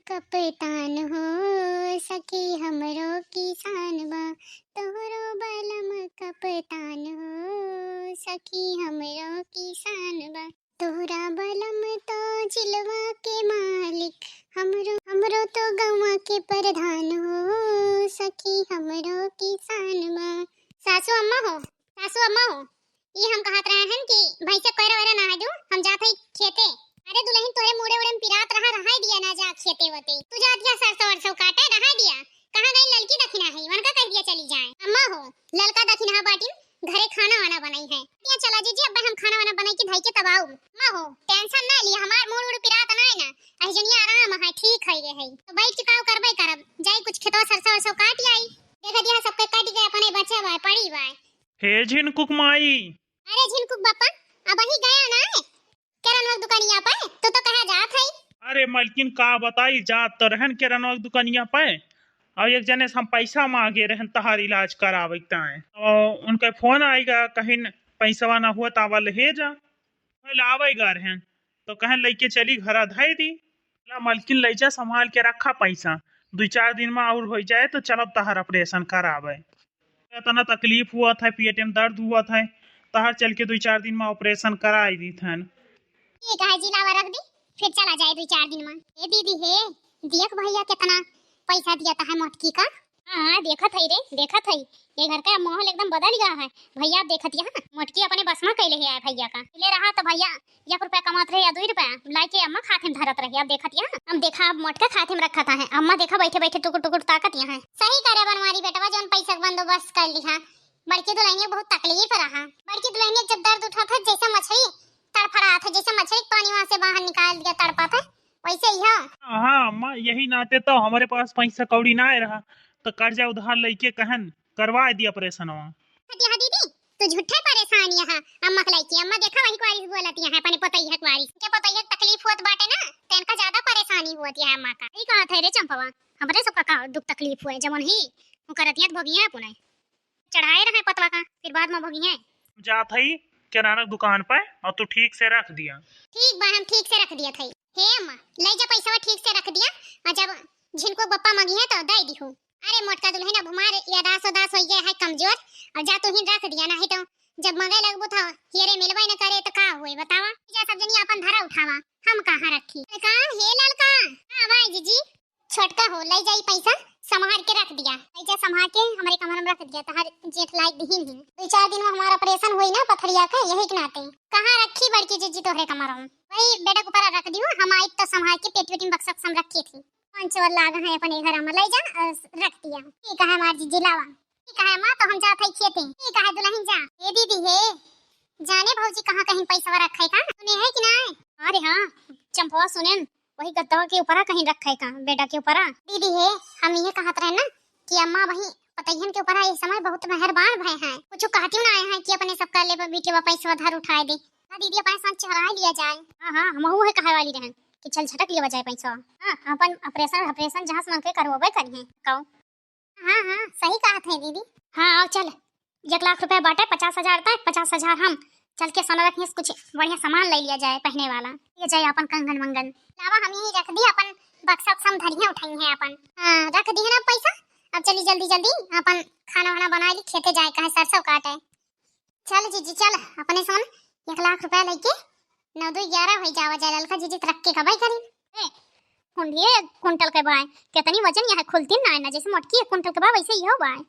कप्तान हो सखी हमरो किसान बा, तोहरो बलम कप्तान हो सखी हमरो किसान बा। तोहरा बलम तो जिलवा के मालिक, हमरो हमरो तो गौवा के प्रधान हो सखी हमरो किसान बा। सासू अम्मा हो, सासू अम्मा हो, ये हम कहत रहे हैं कि भैंसे कोयरा वैरा नहा दू, हम जात हई खेते। अरे दुल्हन तोरे मुड़े उड़े में पिरात रहा दिया ना जा खेते वते, तू जा दिया सरसों वरसों काटे रहा दिया। कहां गई ललकी दखिना है, वनका कह दिया चली जाए। अम्मा हो, ललका दखिना बाटिन घरे खाना वाना बनाई है, या चला जीजी अब हम खाना वाना बनाई के धई के तबाऊ। अम्मा हो टेंशन ना लिया, हमार मुड़ उड़ पिरात ना है ना, आई जनिया आराम है, ठीक है रे है। तो बैठ के काऊ करबे करब, जाई कुछ खेतवा सरसों वरसों काट आई। देखा दिया सबके काट गए, अपने बच्चा बा पड़ी बा। हे झिनकुक माई। अरे झिनकुक बापा अब ही गया ना है किराना दुकानिया पे, तो कहा जात है। अरे मलकिन का बताई, जात तो रहन किराना दुकानिया पे, और एक जने से हम पैसा मांगे रहन तहार इलाज करावे है, तो उनका फोन आएगा कहीं पैसा ना हुआ तावा ले जा लावेगा रहन, तो कहें लेके चली घर धई दी। मलकिन ले जा संभाल के रखा पैसा, 2-4 दिन में और हो जाए तो चलो तहार ऑपरेशन करावे। इतना तकलीफ हुआ था, पेट में दर्द हुआ था, तहार चल के 2-4 दिन में ऑपरेशन कराई दी थन। ठीक है जिलावा रख दी, फिर चला जाए 2-4 दिन में। ए दीदी हे, देख भैया कितना पैसा दिया था मोटकी का। हां देखत है रे, देखत है, ये घर का माहौल एकदम बदल गया है। भैया देखत यहां मोटकी अपने बस में कैले है भैया का, ले रहा तो भैया 1 रुपया कमात रहे या 2 रुपया लाके अम्मा खाते में धरत रही। अब देखत यहां, हम देखा अब मोटका खाते में रखा था है, अम्मा देखा बैठे बैठे टुकुर टुकुर ताकत यहां। सही करे बनवारी बेटवा, जोन पैसा बंदोबस्त कर लिहा। बड़की दुल्हनिया बहुत तकलीफ रहा, बड़की दुल्हनिया जब दर्द उठा था जैसे मछली तड़फड़ा था, जैसे मछली पानी वहां से बाहर निकाल दिया तड़पा था, वैसे ही है। हाँ अम्मा, यही नाते तो हमारे पास पैसा कौड़ी ना रहा, तो कर्जा उधार लेके कहन करवा दिया ऑपरेशन। हटिया दीदी तू झूठे परेशान यहाँ अम्मा के लाइकी, अम्मा देखा वही क्वारिस बोलती है अपने पतई है क्वारिस के पतई है तकलीफ होत बाटे ना, तेनका ज्यादा परेशानी होती है अम्मा का। ई कहा थे रे चंपवा, हमरे सब का दुख तकलीफ हुए जमन ही उ करतिया भोगिया पुने चढ़ाए रहे पतवा का, फिर बाद में भोगिया जात हई किराना दुकान पे, और तू ठीक से रख दिया। ठीक बा, हम ठीक से रख दिया थई। हे अम्मा ले जा पैसा ठीक से रख दिया, और जब झिनको बप्पा मांगी है तो दे दिहु। अरे मोटका दुल्हन अब हमारे यादाश्त उदास हो गया है कमजोर, और जा तू ही रख दिया ना, है तो जब मंगे लगबो था हिरे मिलबे न करे तो का होई बतावा। जा सब जनी अपन धरा उठावा, हम कहां रखी का हे ललका। हां भाई जीजी छोटका हो ले जाई पैसा संभाल के रख दिया, पैसा संभाल के हमारे कमरे में रख दिया, तहार जेठ लायक दहीन है। 2-4 दिन में हमारा ऑपरेशन होई ना पथरिया का, यही के नाते कहां रखी बड़की जीजी तोहरे कमरा में, वही बेटा को ऊपर रख दियो। हम आई तो संभाल के पेट वेट में बक्सा सम रखी थी, पंचवर लाग है अपने घर में ले जा रख दिया। ठीक है मार जीजी लावा, ठीक है मां तो हम जात है खेते। ठीक है दुल्हन जा। ए दीदी हे, जाने भौजी कहां कहीं पैसा रखै का सुने है कि नहीं? अरे हां चंपवा सुने वही गद्दा के ऊपर कहीं रखे का बेटा के ऊपर। दीदी हे हम ये कहत रहे ना कि अम्मा वही पतैहन के ऊपर इस समय बहुत मेहरबान भय हैं, कुछ कहती ना आए हैं कि अपने सबका ले बेटे पैसा उधार उठाए दे ना दीदी, अपन साथ चढ़ा लिया जाए। हां हां हम है कहे वाली रहन कि चल झटक लिया जाए पैसा। हां अपन ऑपरेशन जहां से के करवाबे करिए कहो। हां हां सही कहत है दीदी। हां आओ चल 1 लाख रुपए बाटे 50,000 तक, 50,000 हम चल के सोना रखने से कुछ बढ़िया सामान ले लिया जाए पहने वाला, ये जाए अपन कंगन मंगन लावा हम यही रख दी, अपन बक्सा सम धरिया उठाई है अपन। हां रख दी है ना पैसा, अब चली जल्दी जल्दी अपन खाना वाना बना ली, खेते जाए कहे सरसों काटे। चल जीजी चल अपने सोन 1 लाख रुपया लेके 9-2-11 हो जावा जाए ललका जीजी रख के कबाई करी। ए कुंडली 1 कुंटल के बाय कितनी वजन यह खुलती ना है ना, जैसे मोटकी 1 कुंटल के बा वैसे ही हो बाय।